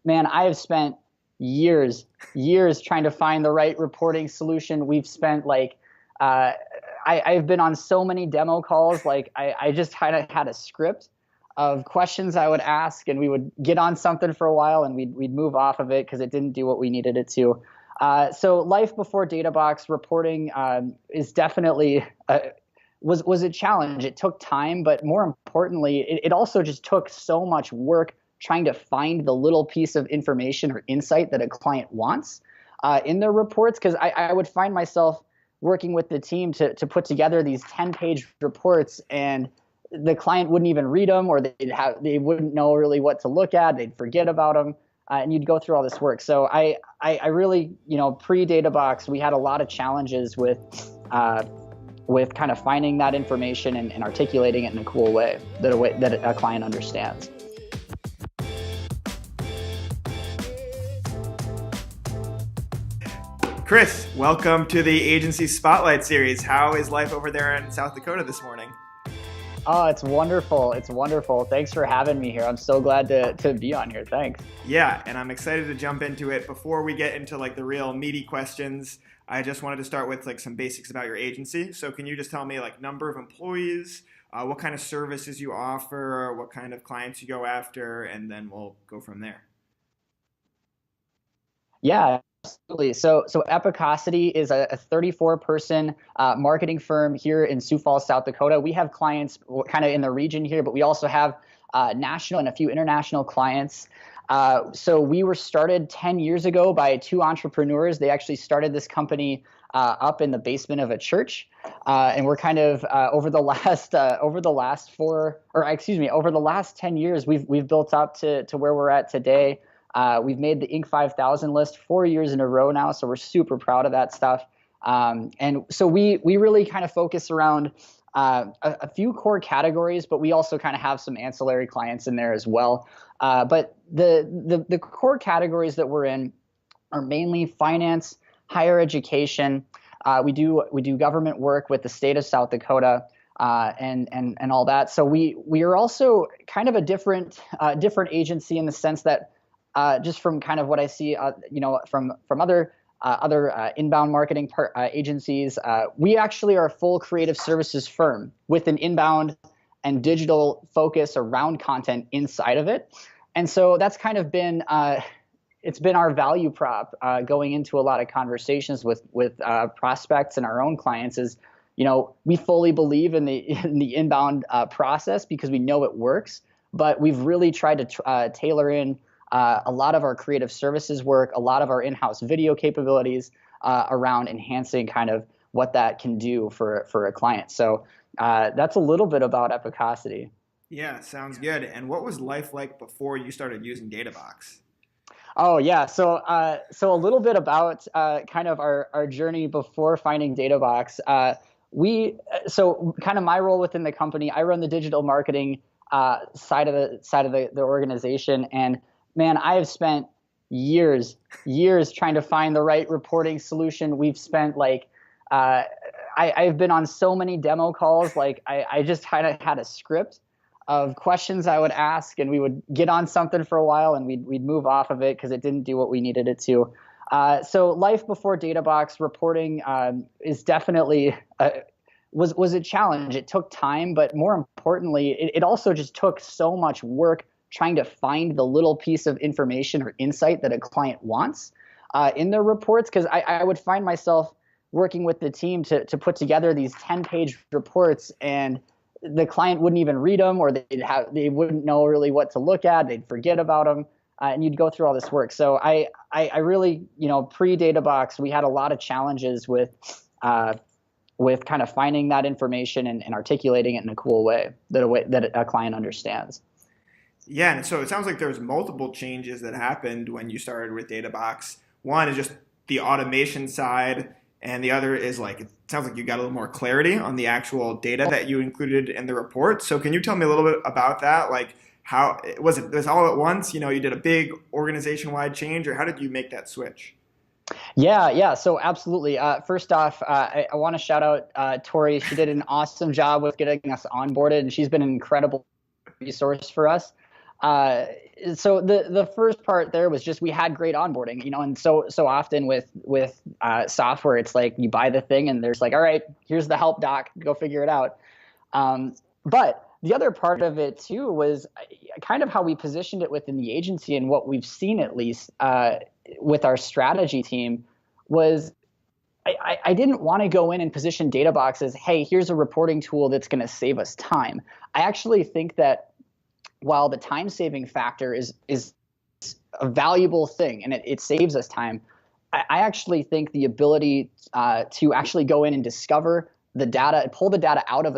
man, I have spent years trying to find the right reporting solution. We've spent like, uh, I've been on so many demo calls. Like I just kind of had a script of questions I would ask, and we would get on something for a while, and we'd move off of it because it didn't do what we needed it to. So life before Databox reporting is definitely was a challenge. It took time, but more importantly, it also just took so much work trying to find the little piece of information or insight that a client wants in their reports. Because I would find myself working with the team to put together these 10-page reports, and the client wouldn't even read them, or they wouldn't know really what to look at. They'd forget about them, and you'd go through all this work. So I really, pre-Databox, we had a lot of challenges with kind of finding that information and articulating it in a cool way that a client understands. Chris, welcome to the Agency Spotlight Series. How is life over there in South Dakota this morning? Oh, it's wonderful. It's wonderful. Thanks for having me here. I'm so glad to be on here. Thanks. Yeah, and I'm excited to jump into it. Before we get into like the real meaty questions, I just wanted to start with like some basics about your agency. So can you just tell me like number of employees, what kind of services you offer, what kind of clients you go after, and then we'll go from there. Yeah, absolutely. So Epicosity is a 34-person marketing firm here in Sioux Falls, South Dakota. We have clients kind of in the region here, but we also have national and a few international clients. So we were started 10 years ago by two entrepreneurs. They actually started this company up in the basement of a church, and we're kind of over the last 10 years, we've built up to where we're at today. We've made the Inc. 5000 list 4 years in a row now, so we're super proud of that stuff. And so we really kind of focus around a few core categories, but we also kind of have some ancillary clients in there as well. But the core categories that we're in are mainly finance, higher education. We do government work with the state of South Dakota. And all that. So we are also kind of a different agency in the sense that just from kind of what I see, from other inbound marketing agencies, we actually are a full creative services firm with an inbound and digital focus around content inside of it. And so that's kind of been it's been our value prop going into a lot of conversations with prospects and our own clients is, we fully believe in the inbound process because we know it works, but we've really tried to tailor in a lot of our creative services work, a lot of our in-house video capabilities around enhancing kind of what that can do for a client. So that's a little bit about Epicosity. Yeah, sounds good. And what was life like before you started using Databox? Oh yeah, so a little bit about kind of our journey before finding Databox. So kind of my role within the company, I run the digital marketing side of the organization, and man, I have spent years trying to find the right reporting solution. We've spent like I've been on so many demo calls. Like I just kind of had a script of questions I would ask, and we would get on something for a while, and we'd move off of it because it didn't do what we needed it to. So life before Databox reporting is definitely was a challenge. It took time, but more importantly, it also just took so much work trying to find the little piece of information or insight that a client wants in their reports. Because I would find myself working with the team to put together these 10-page reports, and the client wouldn't even read them, or they wouldn't know really what to look at. They'd forget about them, and you'd go through all this work. So I really, pre-Databox, we had a lot of challenges with kind of finding that information and articulating it in a cool way that a client understands. Yeah, and so it sounds like there's multiple changes that happened when you started with Databox. One is just the automation side, and the other is like, it sounds like you got a little more clarity on the actual data that you included in the report. So can you tell me a little bit about that? Like, how was it all at once? You did a big organization-wide change, or how did you make that switch? Yeah. So absolutely. First off, I want to shout out Tori. She did an awesome job with getting us onboarded, and she's been an incredible resource for us. So the first part there was just we had great onboarding, and so often with software, it's like you buy the thing and there's like, all right, here's the help doc, go figure it out. But the other part of it too was kind of how we positioned it within the agency, and what we've seen at least with our strategy team was I didn't want to go in and position Databox as, hey, here's a reporting tool that's going to save us time. I actually think that while the time saving factor is a valuable thing and it saves us time, I actually think the ability to actually go in and discover the data, pull the data out of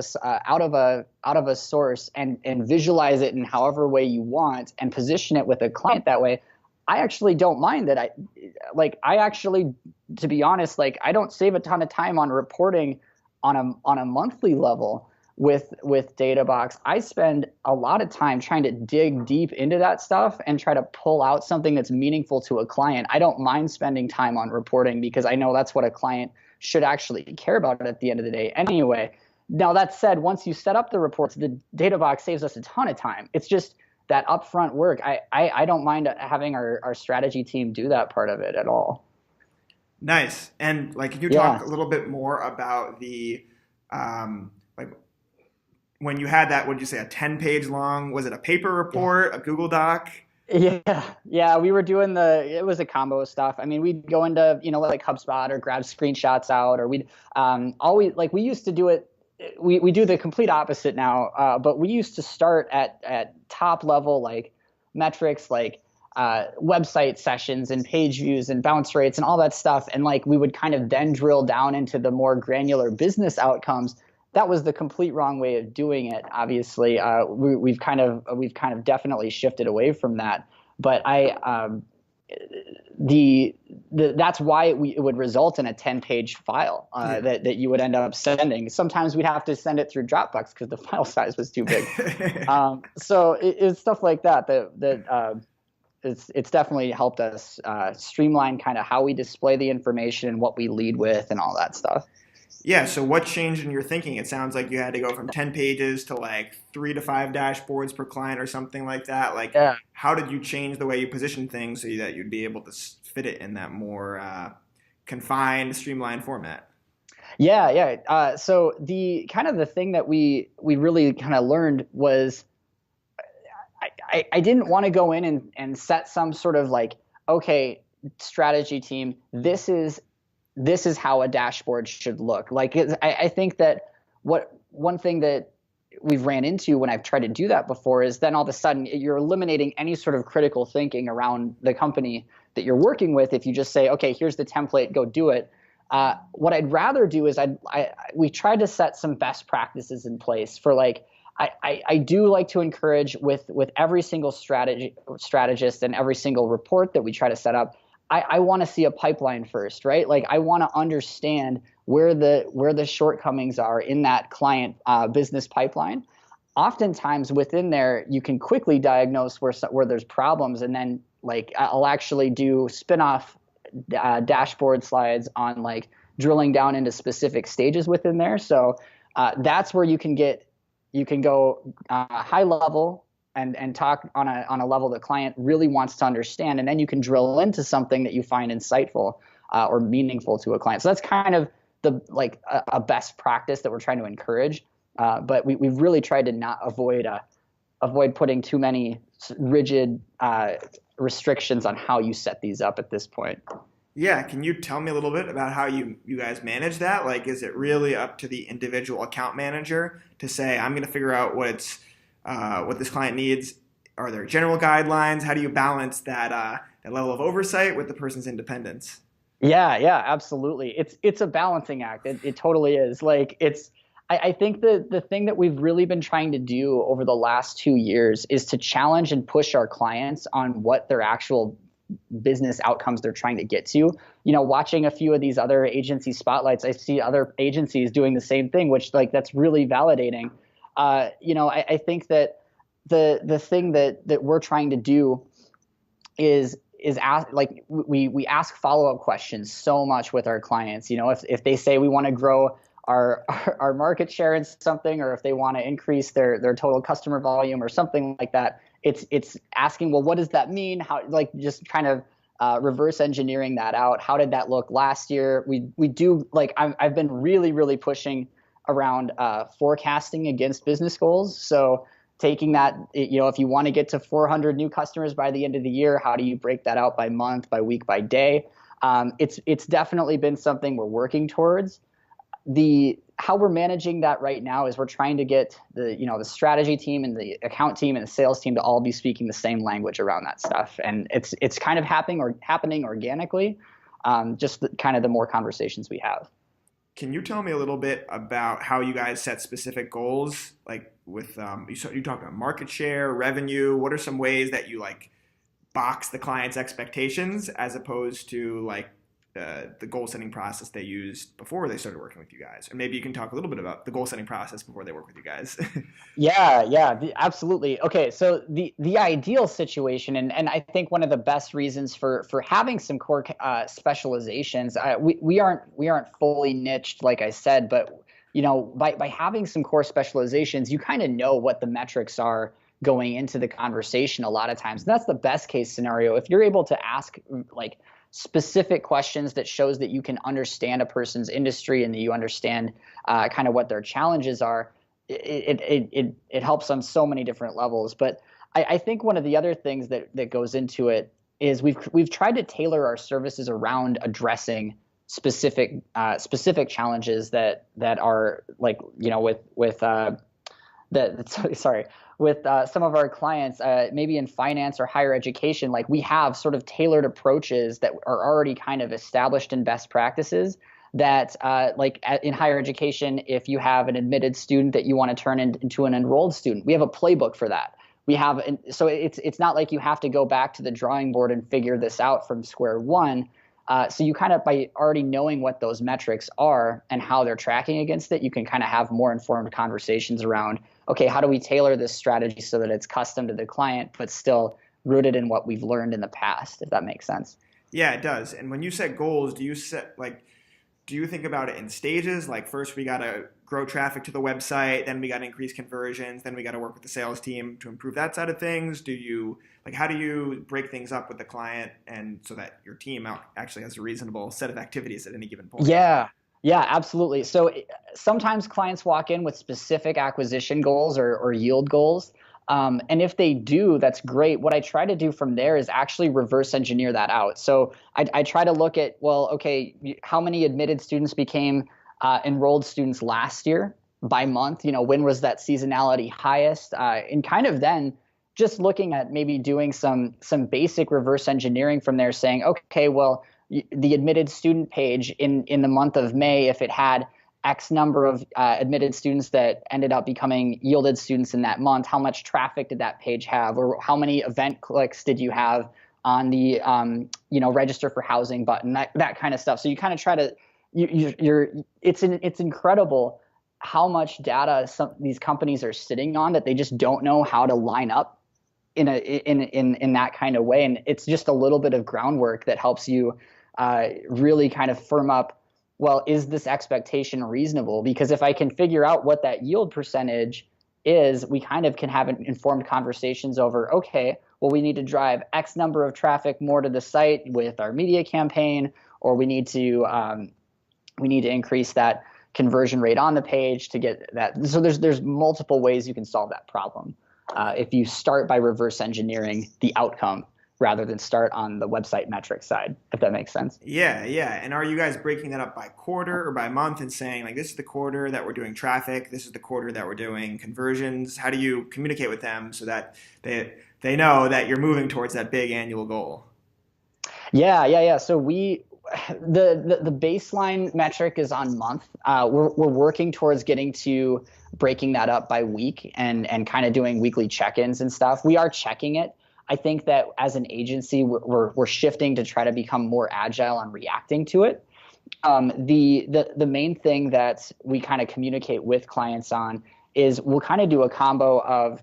a source and visualize it in however way you want and position it with a client that way, I actually don't mind that. I actually, to be honest, like I don't save a ton of time on reporting on a monthly level with Databox. I spend a lot of time trying to dig deep into that stuff and try to pull out something that's meaningful to a client. I don't mind spending time on reporting because I know that's what a client should actually care about at the end of the day anyway. Now, that said, once you set up the reports, the Databox saves us a ton of time. It's just that upfront work. I don't mind having our strategy team do that part of it at all. Nice. And like, can you talk a little bit more about the like when you had that? What did you say? A 10-page long? Was it a paper report? A Google Doc? Yeah. We were doing it was a combo of stuff. I mean, we'd go into like HubSpot or grab screenshots out, or we'd always, like, we used to do it. We do the complete opposite now, but we used to start at top level, like metrics, like website sessions and page views and bounce rates and all that stuff, and like we would kind of then drill down into the more granular business outcomes. That was the complete wrong way of doing it. Obviously, we've kind of definitely shifted away from that. But that's why it would result in a 10-page file that you would end up sending. Sometimes we'd have to send it through Dropbox because the file size was too big. So it's stuff like that it's definitely helped us streamline kind of how we display the information and what we lead with and all that stuff. Yeah, so what changed in your thinking? It sounds like you had to go from 10 pages to like 3 to 5 dashboards per client or something like that. Like, how did you change the way you position things so that you'd be able to fit it in that more confined, streamlined format? So the kind of the thing that we really kind of learned was I didn't want to go in and set some sort of like, okay, strategy team, this is how a dashboard should look. Like, I think that one thing that we've ran into when I've tried to do that before is then all of a sudden you're eliminating any sort of critical thinking around the company that you're working with. If you just say, okay, here's the template, go do it. What I'd rather do is we tried to set some best practices in place for like, I do like to encourage with every single strategist and every single report that we try to set up. I want to see a pipeline first, right? Like I want to understand where the shortcomings are in that client business pipeline. Oftentimes within there, you can quickly diagnose where there's problems, and then like I'll actually do spin-off dashboard slides on like drilling down into specific stages within there. So that's where you can go high level and talk on a level the client really wants to understand, and then you can drill into something that you find insightful or meaningful to a client. So that's kind of a best practice that we're trying to encourage. But we've really tried to not avoid putting too many rigid restrictions on how you set these up at this point. Yeah, can you tell me a little bit about how you guys manage that? Like, is it really up to the individual account manager to say, I'm going to figure out what this client needs? Are there general guidelines? How do you balance that level of oversight with the person's independence? Yeah, absolutely. It's a balancing act. It totally is. Like I think the thing that we've really been trying to do over the last 2 years is to challenge and push our clients on what their actual business outcomes they're trying to get to. Watching a few of these other agency spotlights, I see other agencies doing the same thing, which like that's really validating. I think that the thing that we're trying to do is ask, like we ask follow-up questions so much with our clients. If they say we want to grow our market share in something, or if they want to increase their total customer volume or something like that, it's asking, well, what does that mean? How, like, just kind of reverse engineering that out. How did that look last year? We do, like, I've been really pushing around forecasting against business goals. So taking that, if you want to get to 400 new customers by the end of the year, how do you break that out by month, by week, by day? It's definitely been something we're working towards. How we're managing that right now is we're trying to get the strategy team and the account team and the sales team to all be speaking the same language around that stuff, and it's kind of happening organically, just kind of the more conversations we have. Can you tell me a little bit about how you guys set specific goals? Like with you talked about market share, revenue. What are some ways that you like box the client's expectations as opposed to like the goal setting process they used before they started working with you guys? Or maybe you can talk a little bit about the goal setting process before they work with you guys. Yeah, absolutely. Okay, so the ideal situation, and I think one of the best reasons for having some core specializations, we aren't fully niched, like I said, but by having some core specializations, you kind of know what the metrics are going into the conversation a lot of times. And that's the best case scenario. If you're able to ask like specific questions that shows that you can understand a person's industry and that you understand kind of what their challenges are, it helps on so many different levels. But I think one of the other things that goes into it is we've tried to tailor our services around addressing specific challenges that are like with some of our clients, maybe in finance or higher education. Like, we have sort of tailored approaches that are already kind of established in best practices that in higher education, if you have an admitted student that you want to turn into an enrolled student, we have a playbook for that. So it's not like you have to go back to the drawing board and figure this out from square one. So you kind of, by already knowing what those metrics are and how they're tracking against it, you can kind of have more informed conversations around, okay, how do we tailor this strategy so that it's custom to the client, but still rooted in what we've learned in the past, if that makes sense. Yeah, it does. And when you set goals, do you think about it in stages? Like, first we got to grow traffic to the website, then we got to increase conversions, then we got to work with the sales team to improve that side of things. How do you break things up with the client and so that your team actually has a reasonable set of activities at any given point? Yeah, absolutely. So sometimes clients walk in with specific acquisition goals or yield goals. And if they do, that's great. What I try to do from there is actually reverse engineer that out. So I try to look at, well, okay, how many admitted students became enrolled students last year by month? When was that seasonality highest? And kind of then just looking at maybe doing some basic reverse engineering from there, saying, okay, well, the admitted student page in the month of May, if it had X number of admitted students that ended up becoming yielded students in that month, how much traffic did that page have, or how many event clicks did you have on the register for housing button, that kind of stuff. So you kind of try to it's incredible how much data these companies are sitting on that they just don't know how to line up in that kind of way. And it's just a little bit of groundwork that helps you really kind of firm up, well, is this expectation reasonable? Because if I can figure out what that yield percentage is, we kind of can have informed conversations over, okay, well, we need to drive X number of traffic more to the site with our media campaign, or we need to increase that conversion rate on the page to get that. So there's multiple ways you can solve that problem if you start by reverse engineering the outcome rather than start on the website metrics side, if that makes sense. Yeah. And are you guys breaking that up by quarter or by month and saying, like, this is the quarter that we're doing traffic, this is the quarter that we're doing conversions? How do you communicate with them so that they know that you're moving towards that big annual goal? Yeah. So the baseline metric is on month. We're working towards getting to breaking that up by week and kind of doing weekly check-ins and stuff. We are checking it. I think that as an agency, we're shifting to try to become more agile on reacting to it. The main thing that we kind of communicate with clients on is we'll kind of do a combo of,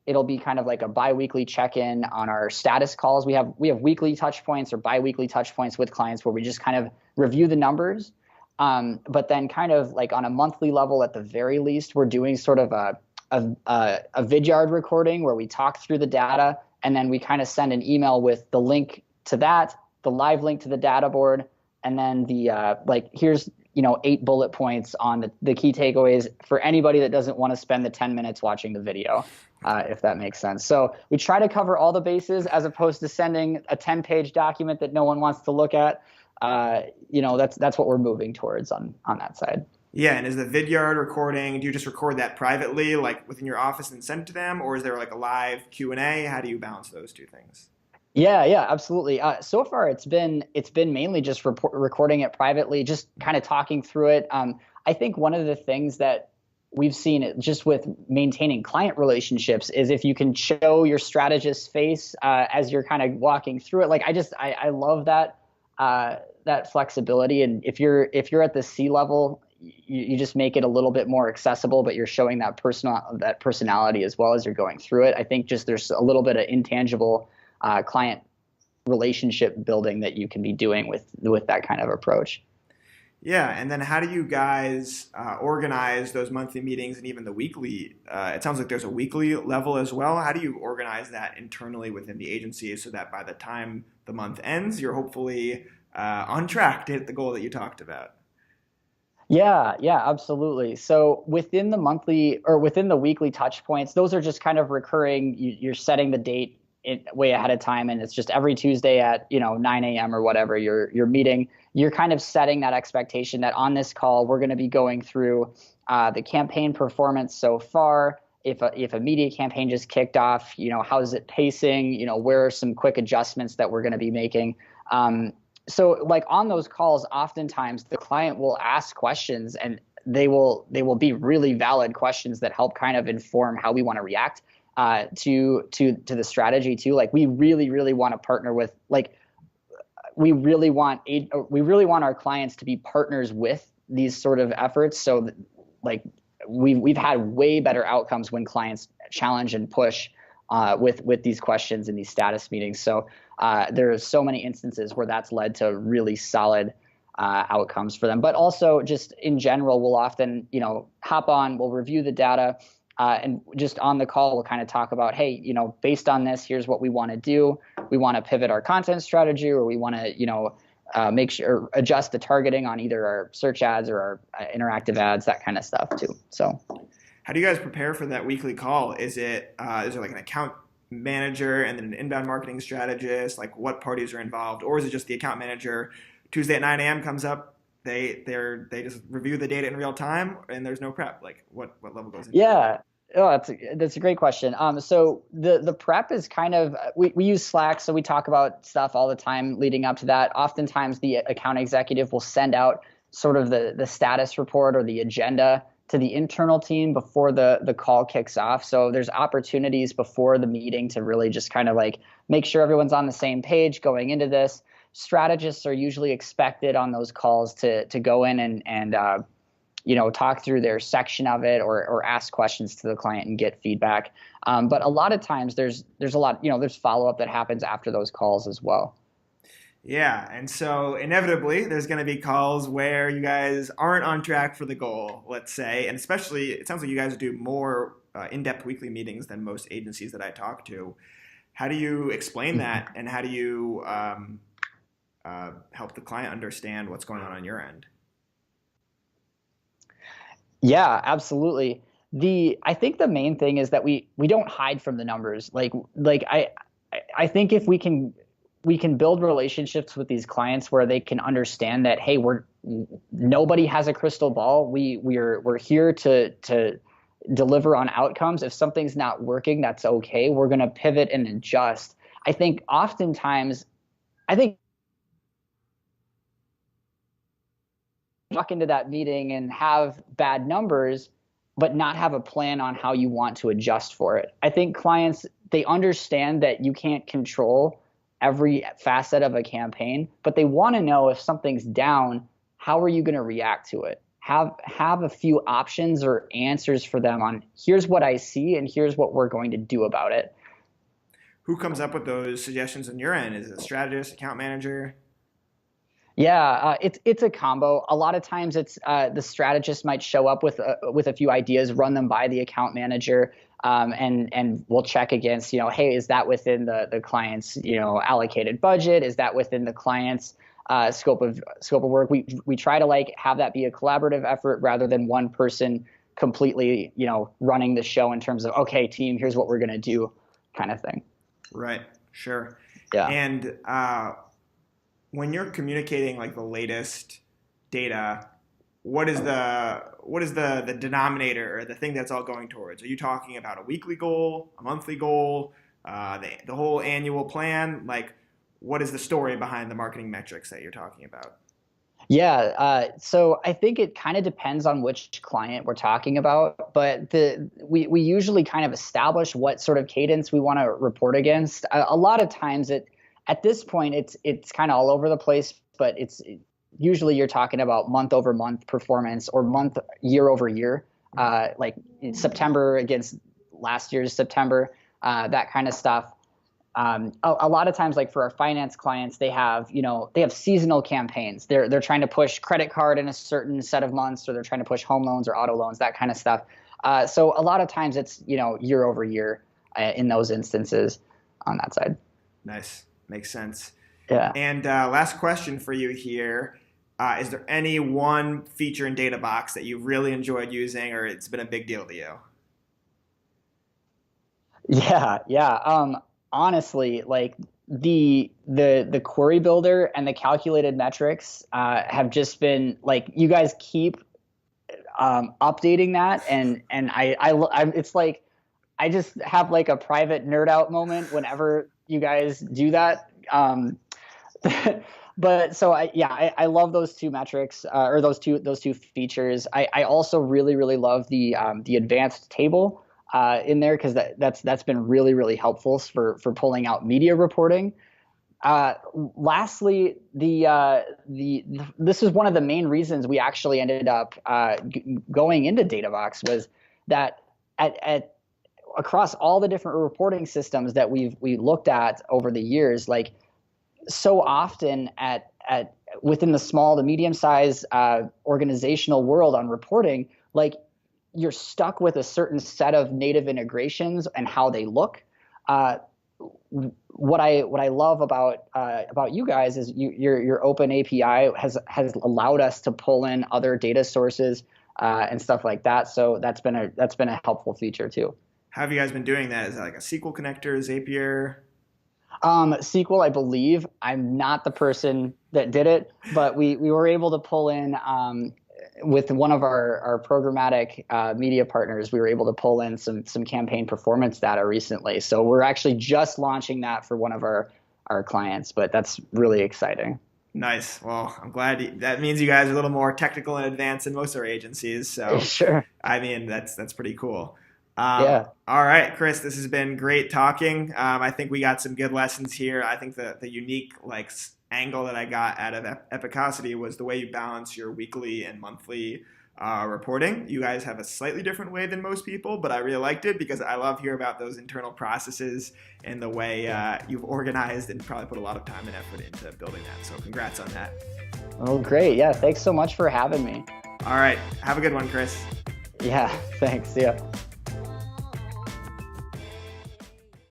it'll be kind of like a bi-weekly check-in on our status calls. We have weekly touch points or bi-weekly touch points with clients where we just kind of review the numbers. But then kind of like on a monthly level, at the very least, we're doing sort of a a vidyard recording where we talk through the data, and then we kind of send an email with the link to that, the live link to the data board, and then the like here's 8 bullet points on the key takeaways for anybody that doesn't want to spend the 10 minutes watching the video, if that makes sense. So we try to cover all the bases as opposed to sending a 10-page document that no one wants to look at. That's what we're moving towards on that side. Yeah, and is the vidyard recording, do you just record that privately, like within your office and send it to them, or is there like a live Q&A? How do you balance those two things? Yeah, absolutely. So far, it's been mainly just recording it privately, just kind of talking through it. I think one of the things that we've seen just with maintaining client relationships is if you can show your strategist's face as you're kind of walking through it. Like I love that flexibility. And if you're at the C level, you just make it a little bit more accessible, but you're showing that personality as well as you're going through it. I think just there's a little bit of intangible client relationship building that you can be doing with that kind of approach. Yeah, and then how do you guys organize those monthly meetings and even the weekly? It sounds like there's a weekly level as well. How do you organize that internally within the agency so that by the time the month ends, you're hopefully on track to hit the goal that you talked about? Yeah, absolutely. So within the monthly or within the weekly touch points, those are just kind of recurring. You're setting the date way ahead of time, and it's just every Tuesday at 9 a.m. or whatever you're meeting. You're kind of setting that expectation that on this call we're going to be going through the campaign performance so far. If a media campaign just kicked off, how is it pacing? Where are some quick adjustments that we're going to be making? So like on those calls, oftentimes the client will ask questions, and they will be really valid questions that help kind of inform how we want to react to the strategy too. Like we really want to partner with, like we really want our clients to be partners with these sort of efforts. So like we've had way better outcomes when clients challenge and push with these questions in these status meetings. So there's so many instances where that's led to really solid outcomes for them. But also just in general, we'll often, hop on, we'll review the data, and just on the call, we'll kind of talk about, hey, based on this, here's what we want to do. We want to pivot our content strategy, or we want to, make sure adjust the targeting on either our search ads or our interactive ads, that kind of stuff too. So how do you guys prepare for that weekly call? Is there like an account manager and then an inbound marketing strategist? Like what parties are involved? Or is it just the account manager? Tuesday at 9 a.m. comes up, they just review the data in real time and there's no prep? Like what level goes into Yeah. Oh, that's a great question. So the prep is kind of, we use Slack, so we talk about stuff all the time leading up to that. Oftentimes the account executive will send out sort of the status report or the agenda to the internal team before the call kicks off. So there's opportunities before the meeting to really just kind of like make sure everyone's on the same page going into this. Strategists are usually expected on those calls to go in and talk through their section of it or ask questions to the client and get feedback. But a lot of times there's a lot, there's follow-up that happens after those calls as well. Yeah, and so inevitably there's going to be calls where you guys aren't on track for the goal, let's say, and especially it sounds like you guys do more in-depth weekly meetings than most agencies that I talk to. How do you explain that, and how do you help the client understand what's going on your end? Yeah, absolutely. I think the main thing is that we don't hide from the numbers. Like I think if we can build relationships with these clients where they can understand that, hey, nobody has a crystal ball. We're here to deliver on outcomes. If something's not working, that's okay. We're going to pivot and adjust. I think oftentimes, walk into that meeting and have bad numbers, but not have a plan on how you want to adjust for it. I think clients, they understand that you can't control every facet of a campaign, but they want to know if something's down, how are you going to react to it? Have a few options or answers for them on here's what I see and here's what we're going to do about it. Who comes up with those suggestions on your end? Is it a strategist, account manager? Yeah, it's a combo. A lot of times it's the strategist might show up with a few ideas, run them by the account manager, and we'll check against, hey, is that within the client's, allocated budget? Is that within the client's scope of work? We try to like have that be a collaborative effort rather than one person completely, running the show in terms of, okay, team, here's what we're gonna do, kind of thing. Right. Sure. Yeah. And when you're communicating like the latest data, what is the denominator or the thing that's all going towards? Are you talking about a weekly goal, a monthly goal, the whole annual plan? Like, what is the story behind the marketing metrics that you're talking about? Yeah, so I think it kind of depends on which client we're talking about, but we usually kind of establish what sort of cadence we want to report against. A lot of times at this point it's kind of all over the place, but it's usually you're talking about month over month performance or month year over year, like September against last year's September, that kind of stuff. A lot of times, like for our finance clients, they have seasonal campaigns. They're trying to push credit card in a certain set of months, or they're trying to push home loans or auto loans, that kind of stuff. So a lot of times it's year over year in those instances on that side. Nice. Makes sense. Yeah. And last question for you here. Is there any one feature in Databox that you've really enjoyed using or it's been a big deal to you? Yeah. Honestly, like the query builder and the calculated metrics have just been like, you guys keep updating that, and it's like I just have like a private nerd out moment whenever you guys do that. But so I love those two metrics, or those two features. I also really love the advanced table in there, because that's been really helpful for pulling out media reporting. Lastly, this is one of the main reasons we actually ended up going into Databox, was that at across all the different reporting systems that we looked at over the years, like so often at within the small to medium size organizational world on reporting, like you're stuck with a certain set of native integrations and how they look. What I love about you guys is your open API has allowed us to pull in other data sources and stuff like that. So that's been a helpful feature too. How have you guys been doing that? Is that like a SQL connector, Zapier? SQL, I believe. I'm not the person that did it, but we were able to pull in with one of our programmatic media partners. We were able to pull in some campaign performance data recently. So we're actually just launching that for one of our clients, but that's really exciting. Nice. Well, I'm glad that means you guys are a little more technical and advanced than most of our agencies. So Sure. I mean, that's pretty cool. Yeah. All right, Chris, this has been great talking. I think we got some good lessons here. I think the unique angle that I got out of Epicosity was the way you balance your weekly and monthly reporting. You guys have a slightly different way than most people, but I really liked it because I love hearing about those internal processes and the way you've organized and probably put a lot of time and effort into building that. So congrats on that. Oh, great. Yeah. Thanks so much for having me. All right. Have a good one, Chris. Yeah. Thanks. See ya.